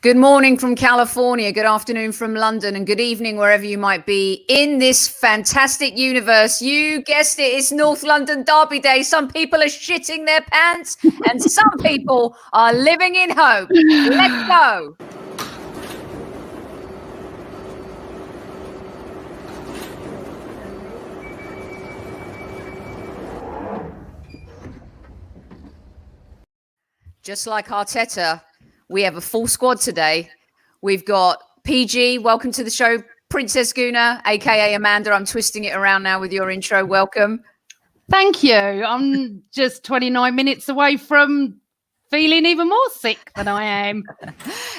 Good morning from California, good afternoon from London, and good evening wherever you might be in this fantastic universe. You guessed it, it's North London Derby Day. Some people are shitting their pants and some people are living in hope. Let's go. Just like Arteta, we have a full squad today. We've got PG, welcome to the show. Princess Guna, aka Amanda. I'm twisting it around now with your intro. Welcome. Thank you. I'm just 29 minutes away from feeling even more sick than I am.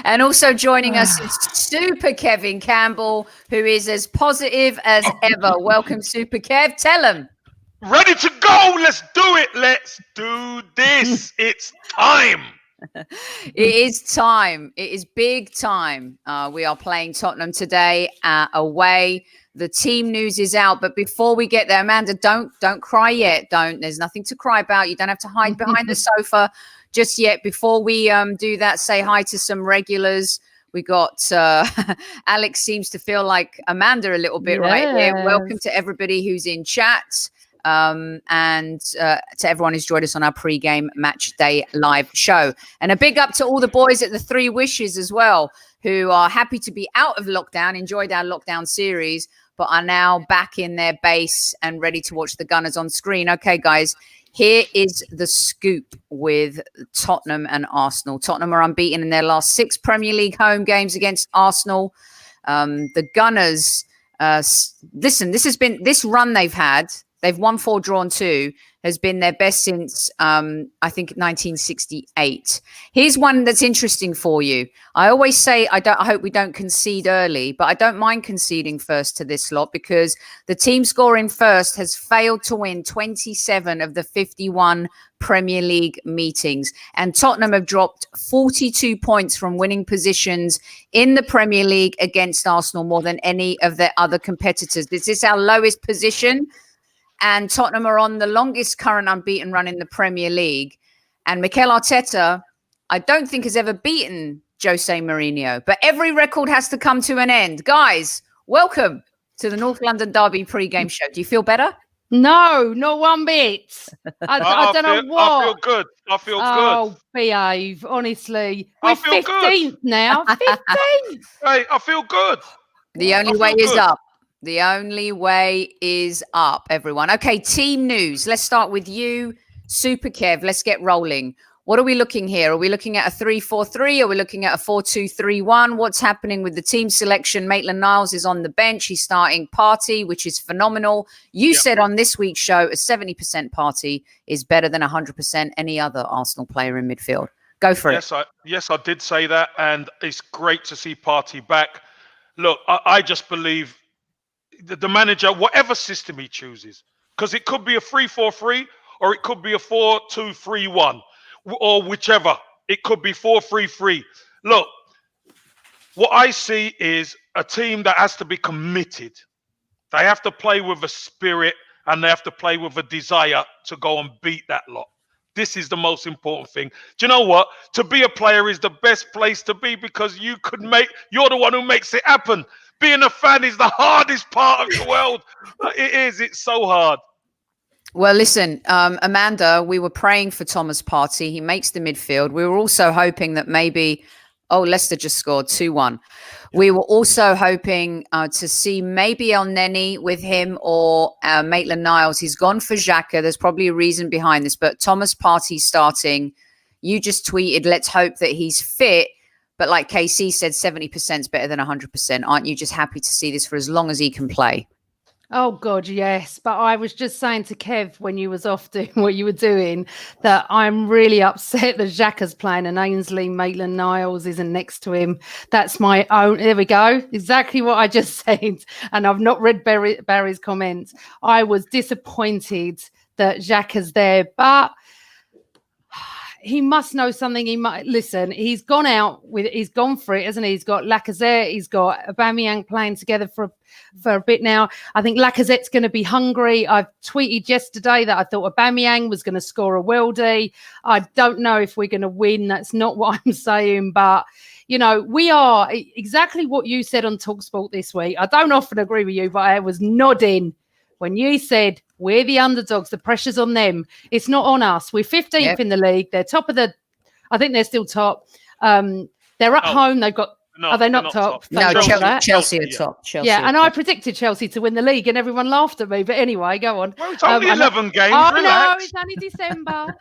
And also joining us is Super Kevin Campbell, who is as positive as ever. Welcome, Super Kev. Tell him. Ready to go. Let's do it. Let's do this. It's time. It is time. It is big time. We are playing Tottenham today away. The team news is out, but before we get there, Amanda, don't cry yet. There's nothing to cry about. You don't have to hide behind the sofa just yet. Before we do that, say hi to some regulars. We got Alex seems to feel like Amanda a little bit right here. Welcome to everybody who's in chat. And to everyone who's joined us on our pre-game match day live show. And a big up to all the boys at the Three Wishes as well, who are happy to be out of lockdown, enjoyed our lockdown series, but are now back in their base and ready to watch the Gunners on screen. Okay, guys, here is the scoop with Tottenham and Arsenal. Tottenham are unbeaten in their last 6 Premier League home games against Arsenal. The Gunners, listen, this run they've had. They've won 4, drawn 2, has been their best since, I think, 1968. Here's one that's interesting for you. I always say I hope we don't concede early, but I don't mind conceding first to this lot because the team scoring first has failed to win 27 of the 51 Premier League meetings. And Tottenham have dropped 42 points from winning positions in the Premier League against Arsenal more than any of their other competitors. This is our lowest position. And Tottenham are on the longest current unbeaten run in the Premier League. And Mikel Arteta, I don't think has ever beaten Jose Mourinho. But every record has to come to an end. Guys, welcome to the North London Derby pre-game show. Do you feel better? No, not one bit. I don't know what. I feel good. I feel good. Oh, behave, honestly. We're 15th now. 15th. Hey, I feel good. The only way is up. The only way is up, everyone. Okay, team news. Let's start with you, Super Kev. Let's get rolling. What are we looking here? Are we looking at a 3-4-3? Are we looking at a 4-2-3-1? What's happening with the team selection? Maitland-Niles is on the bench. He's starting Partey, which is phenomenal. You said on this week's show, a 70% Partey is better than 100% any other Arsenal player in midfield. Go for it. Yes, I did say that, and it's great to see Partey back. Look, I just believe the manager, whatever system he chooses, because it could be a 3-4-3 or it could be a 4-2-3-1 or whichever. It could be 4-3-3. Look, what I see is a team that has to be committed. They have to play with a spirit and they have to play with a desire to go and beat that lot. This is the most important thing. Do you know what? To be a player is the best place to be because you're the one who makes it happen. Being a fan is the hardest part of the world. It is. It's so hard. Well, listen, Amanda, we were praying for Thomas Partey. He makes the midfield. We were also hoping that maybe, Leicester just scored 2-1. We were also hoping to see maybe El Neni with him or Maitland-Niles. He's gone for Xhaka. There's probably a reason behind this, but Thomas Partey starting. You just tweeted, let's hope that he's fit. But like KC said, 70% is better than 100%. Aren't you just happy to see this for as long as he can play? Oh, God, yes. But I was just saying to Kev when you was off doing what you were doing that I'm really upset that Xhaka's playing and Ainsley Maitland-Niles isn't next to him. That's my own. There we go. Exactly what I just said. And I've not read Barry's comments. I was disappointed that Xhaka's there. But he must know something. He might listen. He's gone for it, hasn't he? He's got Lacazette. He's got Aubameyang playing together for a bit now. I think Lacazette's going to be hungry. I tweeted yesterday that I thought Aubameyang was going to score a worldie. I don't know if we're going to win. That's not what I'm saying, but we are exactly what you said on TalkSport this week. I don't often agree with you, but I was nodding when you said we're the underdogs, the pressure's on them. It's not on us. We're 15th in the league. They're top of I think they're still top. They're at home. They've got, are they not top? No, Chelsea are top. Chelsea I predicted Chelsea to win the league and everyone laughed at me. But anyway, go on. Well, it's only 11 games. Oh, relax. no, it's only December.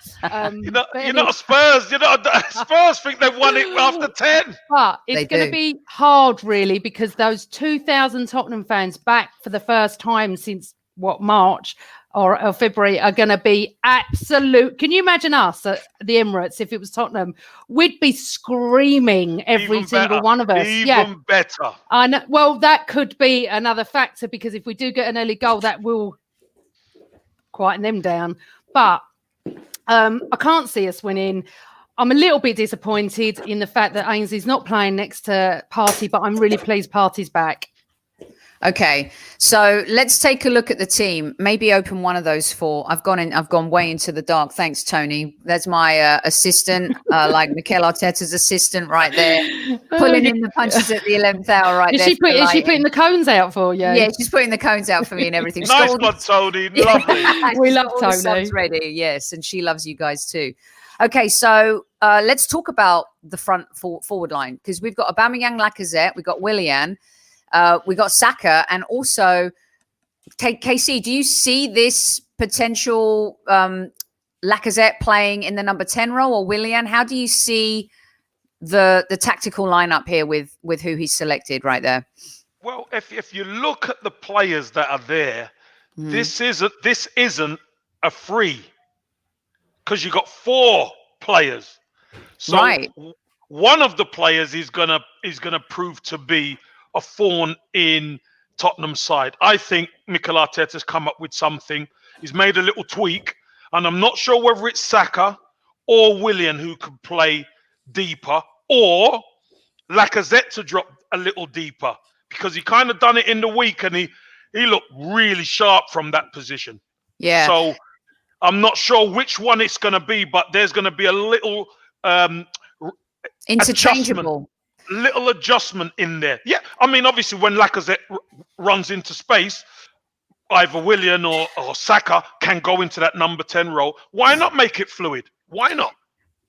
You're not a Spurs. Spurs think they've won it after 10. But it's going to be hard, really, because those 2,000 Tottenham fans back for the first time since, March or February are going to be absolute. Can you imagine us at the Emirates if it was Tottenham? We'd be screaming every single one of us. Even better. I know. Well, that could be another factor because if we do get an early goal, that will quieten them down. But I can't see us winning. I'm a little bit disappointed in the fact that Ainsley's not playing next to Partey, but I'm really pleased Partey's back. Okay, so let's take a look at the team. Maybe open one of those four. I've gone way into the dark. Thanks, Tony. That's my assistant, like Mikel Arteta's assistant right there, pulling in the punches at the 11th hour right there. Is she putting the cones out for you? Yeah, she's putting the cones out for me and everything. Nice one, Tony. Lovely. We love Tony. Ready, yes, and she loves you guys too. Okay, so let's talk about the front forward line because we've got Aubameyang, Lacazette, we've got Willian. We got Saka and also KC. Do you see this potential Lacazette playing in the number 10 role or Willian? How do you see the tactical lineup here with who he's selected right there? Well, if you look at the players that are there, this isn't a free because you got 4 players. So right. One of the players is gonna prove to be a thorn in Tottenham's side. I think Mikel Arteta's come up with something. He's made a little tweak, and I'm not sure whether it's Saka or Willian who could play deeper, or Lacazette to drop a little deeper, because he kind of done it in the week, and he looked really sharp from that position. Yeah. So I'm not sure which one it's going to be, but there's going to be a little interchangeable. Little adjustment in there. Yeah, I mean, obviously, when Lacazette runs into space, either Willian or Saka can go into that number 10 role. Why not make it fluid? Why not?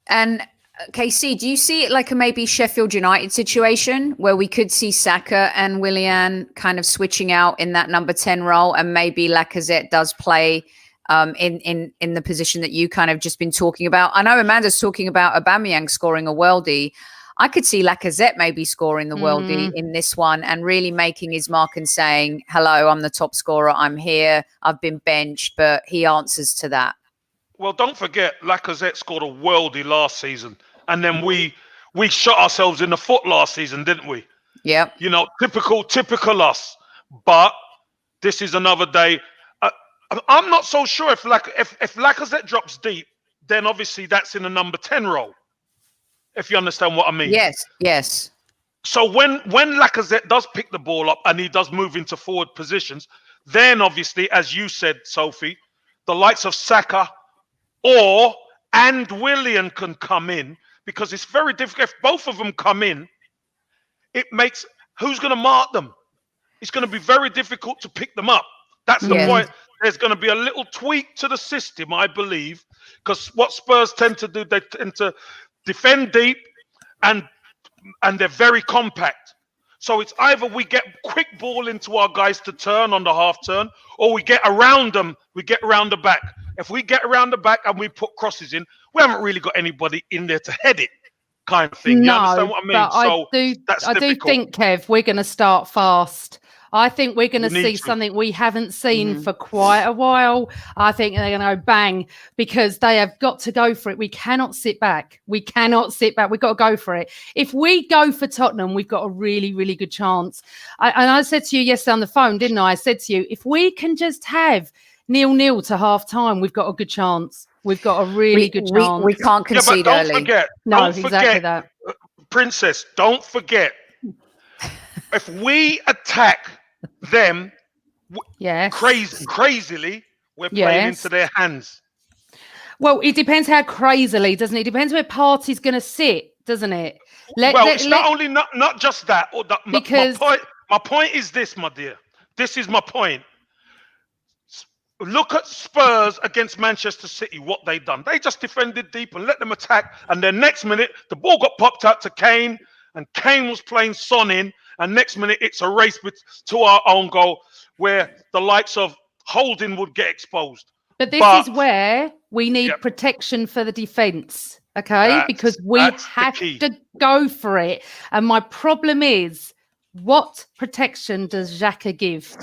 And KC, do you see it like a maybe Sheffield United situation where we could see Saka and Willian kind of switching out in that number 10 role, and maybe Lacazette does play in the position that you kind of just been talking about? I know Amanda's talking about Aubameyang scoring a worldie. I could see Lacazette maybe scoring the worldie in this one and really making his mark and saying, hello, I'm the top scorer. I'm here. I've been benched, but he answers to that. Well, don't forget, Lacazette scored a worldie last season. And then we shot ourselves in the foot last season, didn't we? Yeah. Typical us. But this is another day. I'm not so sure if Lacazette drops deep, then obviously that's in the number 10 role. If you understand what I mean. Yes. So when Lacazette does pick the ball up and he does move into forward positions, then obviously, as you said, Sophie, the likes of Saka and Willian can come in, because it's very difficult. If both of them come in, it makes who's going to mark them? It's going to be very difficult to pick them up. That's the point. There's going to be a little tweak to the system, I believe, because what Spurs tend to do, they tend to defend deep, and they're very compact. So it's either we get quick ball into our guys to turn on the half turn, or we get around them, we get around the back. If we get around the back and we put crosses in, we haven't really got anybody in there to head it, kind of thing. You understand what I mean? But I do think, Kev, we're going to start fast. I think we're going to see something we haven't seen for quite a while. I think they're going to go bang, because they have got to go for it. We cannot sit back. We've got to go for it. If we go for Tottenham, we've got a really, really good chance. I said to you yesterday on the phone, didn't I? I said to you, if we can just have 0-0 to half time, we've got a good chance. We've got a really good chance. We can't concede but don't early. forget. No, don't exactly forget, that. Princess. Don't forget. If we attack them Yes. crazily, we're playing into their hands. Well, it depends how crazily, doesn't it? It depends where Party's going to sit, doesn't it? Not just that. Because my point is this, my dear. This is my point. Look at Spurs against Manchester City, what they done. They just defended deep and let them attack. And then next minute, the ball got popped out to Kane, and Kane was playing Son in. And next minute, it's a race to our own goal where the likes of Holding would get exposed. But this is where we need protection for the defence, okay? Because we have to go for it. And my problem is, what protection does Xhaka give?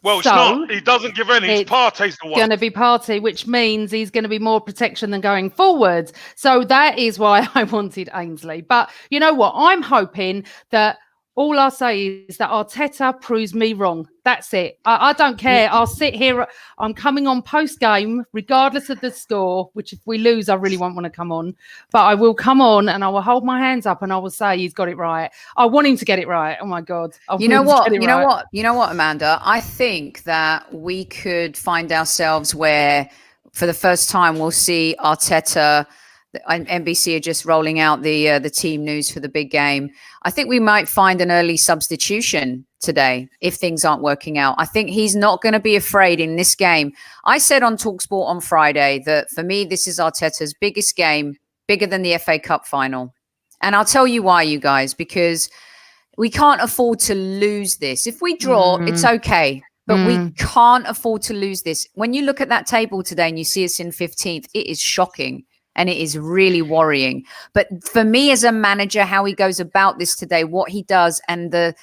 Well, it's not. He doesn't give any. It's Partey's the one. Going to be Partey, which means he's going to be more protection than going forward. So that is why I wanted Ainsley. But you know what? I'm hoping that all I'll say is that Arteta proves me wrong. That's it. I don't care. I'll sit here. I'm coming on post-game, regardless of the score, which if we lose, I really won't want to come on. But I will come on and I will hold my hands up and I will say he's got it right. I want him to get it right. Oh, my God. You know what, Amanda? I think that we could find ourselves where, for the first time, we'll see Arteta. NBC are just rolling out the team news for the big game. I think we might find an early substitution today if things aren't working out. I think he's not going to be afraid in this game. I said on TalkSport on Friday that for me, this is Arteta's biggest game, bigger than the FA Cup final. And I'll tell you why, you guys, because we can't afford to lose this. If we draw, it's okay. But we can't afford to lose this. When you look at that table today and you see us in 15th, it is shocking. And it is really worrying. But for me as a manager, how he goes about this today, what he does and the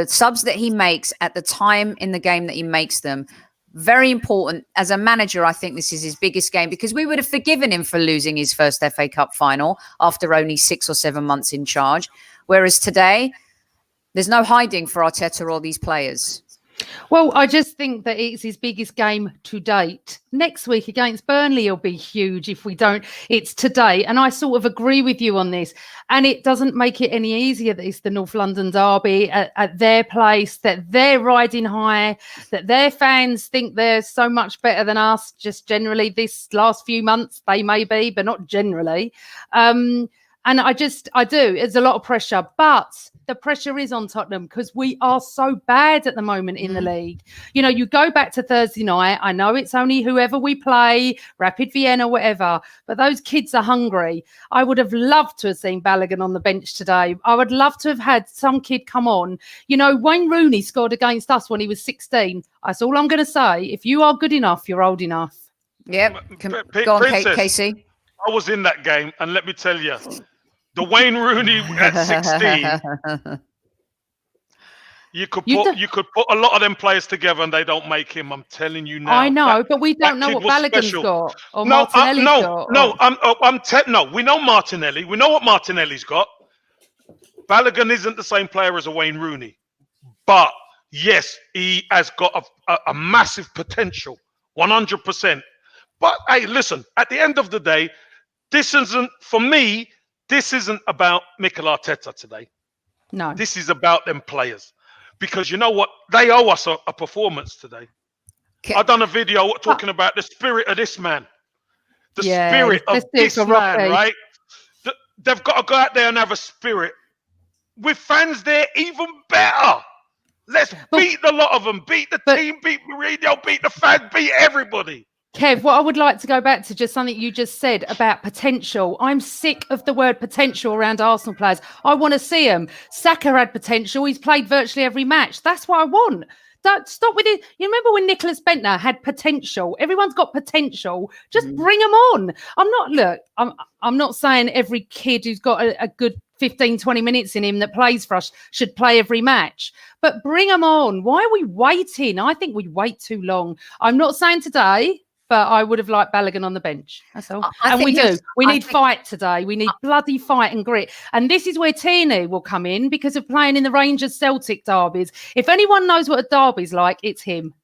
subs that he makes at the time in the game that he makes them, very important. As a manager, I think this is his biggest game because we would have forgiven him for losing his first FA Cup final after only 6 or 7 months in charge. Whereas today, there's no hiding for Arteta or these players. Well, I just think that it's his biggest game to date. Next week against Burnley will be huge if we don't. It's today. And I sort of agree with you on this. And it doesn't make it any easier that it's the North London derby at their place, that they're riding high, that their fans think they're so much better than us. Just generally this last few months, they may be, but not generally. And I do. There's a lot of pressure, but the pressure is on Tottenham because we are so bad at the moment in the league. You know, you go back to Thursday night. I know it's only whoever we play, Rapid Vienna, whatever, but those kids are hungry. I would have loved to have seen Balogun on the bench today. I would love to have had some kid come on. You know, Wayne Rooney scored against us when he was 16. That's all I'm going to say. If you are good enough, you're old enough. Yep. Go on, Casey. I was in that game, and let me tell you, the Wayne Rooney at 16, you could put a lot of them players together and they don't make him. I'm telling you now. I know, but we don't know what Balogun's got or Martinelli's got. No, we know Martinelli. We know what Martinelli's got. Balogun isn't the same player as a Wayne Rooney. But, yes, he has got a massive potential, 100%. But, hey, listen, at the end of the day, this isn't about Mikel Arteta today. No. This is about them players. Because you know what? They owe us a performance today. I've done a video talking about the spirit of this man. The spirit of this man, right? They've got to go out there and have a spirit. With fans there, even better. Let's beat the lot of them. Beat the team, beat Mourinho, beat the fans, beat everybody. Kev, what I would like to go back to just something you just said about potential. I'm sick of the word potential around Arsenal players. I want to see them. Saka had potential. He's played virtually every match. That's what I want. Don't stop with it. You remember when Nicholas Bentner had potential? Everyone's got potential. Just bring them on. I'm not saying every kid who's got a good 15, 20 minutes in him that plays for us should play every match. But bring them on. Why are we waiting? I think we wait too long. I'm not saying today, but I would have liked Balogun on the bench. That's all. And we do. We need fight today. We need bloody fight and grit. And this is where Tierney will come in because of playing in the Rangers-Celtic derbies. If anyone knows what a derby's like, it's him.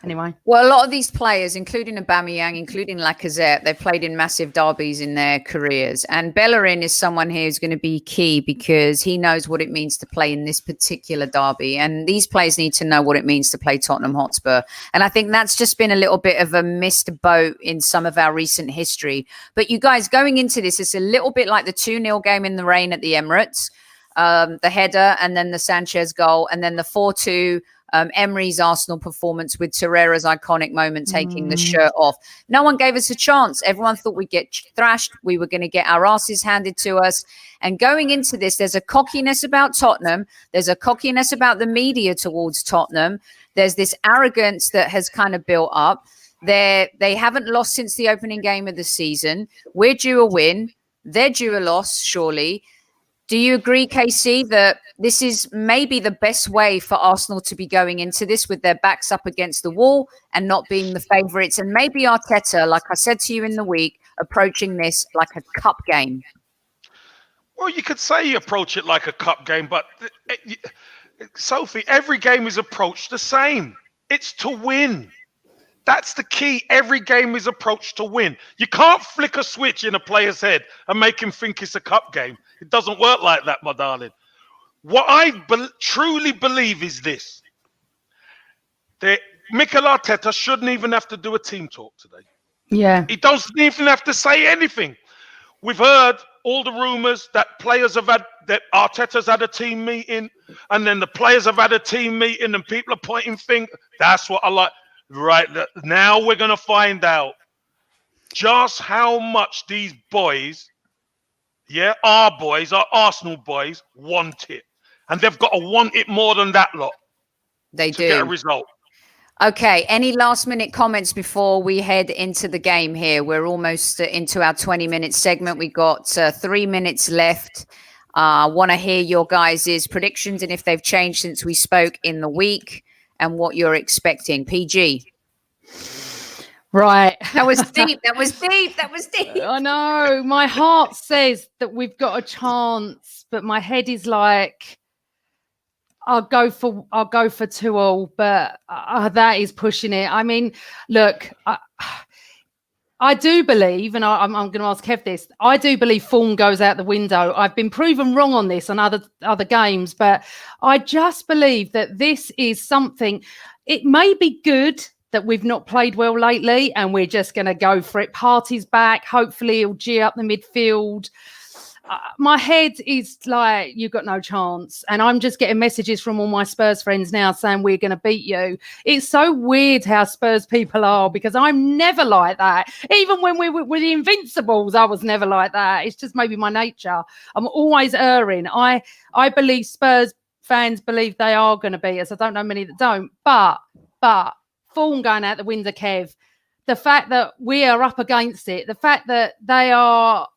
Anyway. Well, a lot of these players, including Aubameyang, including Lacazette, they've played in massive derbies in their careers. And Bellerin is someone here who's going to be key because he knows what it means to play in this particular derby. And these players need to know what it means to play Tottenham Hotspur. And I think that's just been a little bit of a missed boat in some of our recent history. But you guys, going into this, it's a little bit like the 2-0 game in the rain at the Emirates, the header and then the Sanchez goal, and then the 4-2 Emery's Arsenal performance with Torreira's iconic moment taking the shirt off. No one gave us a chance. Everyone thought we'd get thrashed. We were going to get our asses handed to us. And going into this, there's a cockiness about Tottenham. There's a cockiness about the media towards Tottenham. There's this arrogance that has kind of built up. They haven't lost since the opening game of the season. We're due a win. They're due a loss, surely. Do you agree, KC, that this is maybe the best way for Arsenal to be going into this with their backs up against the wall and not being the favourites? And maybe Arteta, like I said to you in the week, approaching this like a cup game. Well, you could say you approach it like a cup game, but Sophie, every game is approached the same. It's to win. That's the key. Every game is approached to win. You can't flick a switch in a player's head and make him think it's a cup game. It doesn't work like that, my darling. What I truly believe is this. Mikel Arteta shouldn't even have to do a team talk today. Yeah. He doesn't even have to say anything. We've heard all the rumours that players have had, that Arteta's had a team meeting, and then the players have had a team meeting and people are pointing fingers. That's what I like. Right, now we're going to find out just how much these boys, our boys, our Arsenal boys, want it. And they've got to want it more than that lot. They to do. Get a result. Okay, any last-minute comments before we head into the game here? We're almost into our 20-minute segment. We've got 3 minutes left. I want to hear your guys' predictions and if they've changed since we spoke in the week. And what you're expecting. PG. Right. That was deep. That was deep. That was deep. I know. My heart says that we've got a chance, but my head is like, I'll go for 2-2, but that is pushing it. I mean, look, I do believe, and I'm going to ask Kev this, I do believe form goes out the window. I've been proven wrong on this on other games, but I just believe that this is something, it may be good that we've not played well lately and we're just going to go for it. Partey's back. Hopefully he'll G up the midfield. My head is like, you've got no chance. And I'm just getting messages from all my Spurs friends now saying we're going to beat you. It's so weird how Spurs people are because I'm never like that. Even when we were the Invincibles, I was never like that. It's just maybe my nature. I'm always erring. I believe Spurs fans believe they are going to beat us. I don't know many that don't. But form going out the window, Kev. The fact that we are up against it, the fact that they are,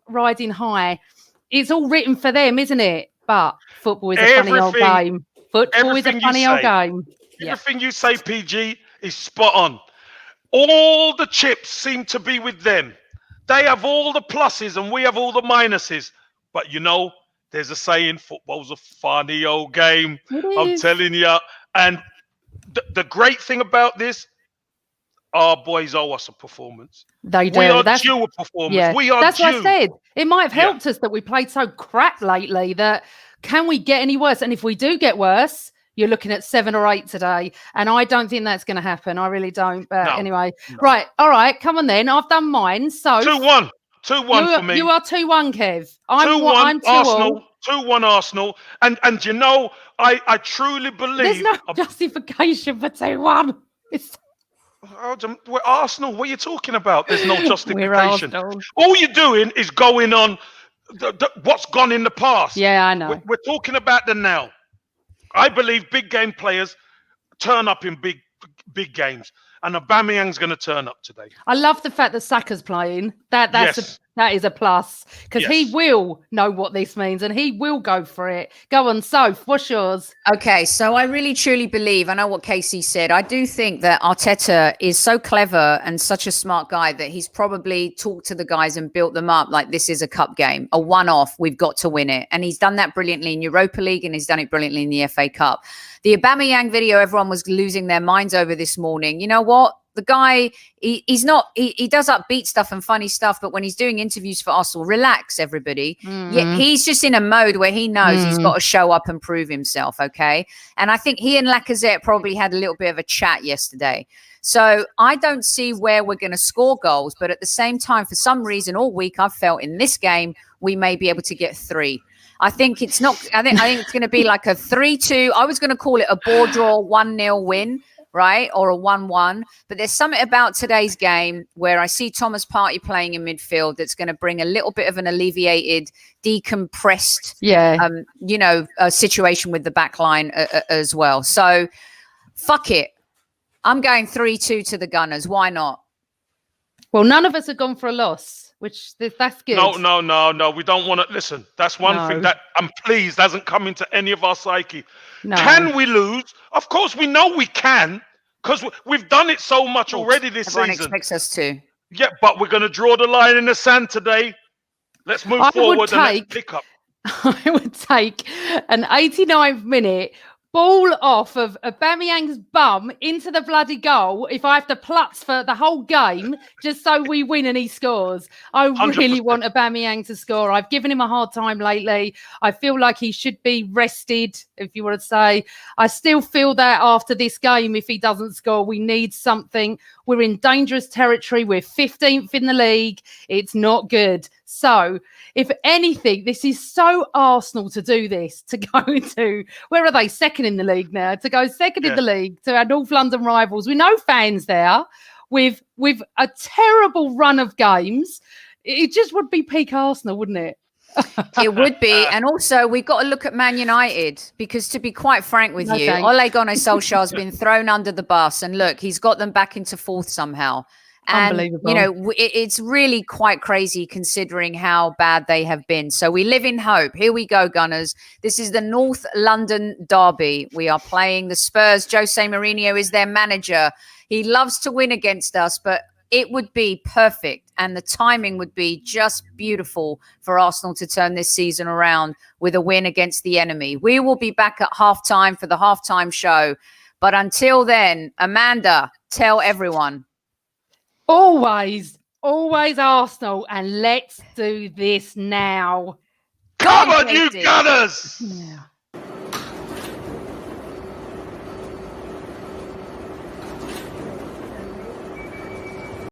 riding high, it's all written for them, isn't it? But football is a funny old game. Football is a funny old game. Everything you say, PG, is spot on. All the chips seem to be with them. They have all the pluses and we have all the minuses. But there's a saying, football's a funny old game. I'm telling you. And the great thing about this, our boys owe us a performance. They do. We are due a performance. Yeah. We are That's due. what I said. It might have helped us that we played so crap lately that can we get any worse? And if we do get worse, you're looking at 7 or 8 today. And I don't think that's going to happen. I really don't. But anyway. No. Right. All right. Come on then. I've done mine. So 2-1. 2-1 for me. You are 2-1, Kev. I'm 2-1 Arsenal. 2-1 Arsenal. And I truly believe... There's no justification for 2-1. We're Arsenal. What are you talking about? There's no justification. All you're doing is going on what's gone in the past. Yeah, I know. We're talking about the now. I believe big game players turn up in big games, and Aubameyang's going to turn up today. I love the fact that Saka's playing. That's That is a plus because he Yes. will know what this means and he will go for it. Go on, Soph, what's yours? Okay, so I really truly believe, I know what Casey said. I do think that Arteta is so clever and such a smart guy that he's probably talked to the guys and built them up like this is a cup game, a one-off. We've got to win it. And he's done that brilliantly in Europa League and he's done it brilliantly in the FA Cup. The Aubameyang video, everyone was losing their minds over this morning. You know what? The guy, he does upbeat stuff and funny stuff, but when he's doing interviews for Arsenal, relax, everybody. Yeah, he's just in a mode where he knows he's got to show up and prove himself, okay? And I think he and Lacazette probably had a little bit of a chat yesterday. So I don't see where we're going to score goals, but at the same time, for some reason, all week I've felt in this game we may be able to get 3. I think it's not. I think it's going to be like a 3-2. I was going to call it a ball draw, 1-0 win. Right, or a 1-1, but there's something about today's game where I see Thomas Partey playing in midfield that's going to bring a little bit of an alleviated, decompressed, situation with the back line as well. So, fuck it, I'm going 3-2 to the Gunners. Why not? Well, none of us have gone for a loss, which that's good. No. We don't want to listen. That's one thing that I'm pleased hasn't come into any of our psyche. No. Can we lose? Of course, we know we can because we've done it so much already this Everyone season. expects us to. Yeah, but we're going to draw the line in the sand today. Let's move forward and let's pick up. I would take an 89th minute ball off of Aubameyang's bum into the bloody goal if I have to plutz for the whole game just so we win and he scores. I really 100%. want Aubameyang to score. I've given him a hard time lately. I feel like he should be rested, if you want to say. I still feel that after this game, if he doesn't score, we need something. We're in dangerous territory. We're 15th in the league. It's not good. So, if anything, this is so Arsenal to do this, to go to, where are they? Second in the league now, to go second in the league to our North London rivals with no fans there, with a terrible run of games. It just would be peak Arsenal, wouldn't it? It would be. And also, we've got to look at Man United because, to be quite frank with you, thanks. Ole Gunnar Solskjaer has been thrown under the bus. And look, he's got them back into fourth somehow. And, unbelievable. It's really quite crazy considering how bad they have been. So we live in hope. Here we go, Gunners. This is the North London derby. We are playing the Spurs. Jose Mourinho is their manager. He loves to win against us, but it would be perfect. And the timing would be just beautiful for Arsenal to turn this season around with a win against the enemy. We will be back at halftime for the halftime show. But until then, Amanda, tell everyone. Always Arsenal, and let's do this now. Come on, you Gunners! Yeah.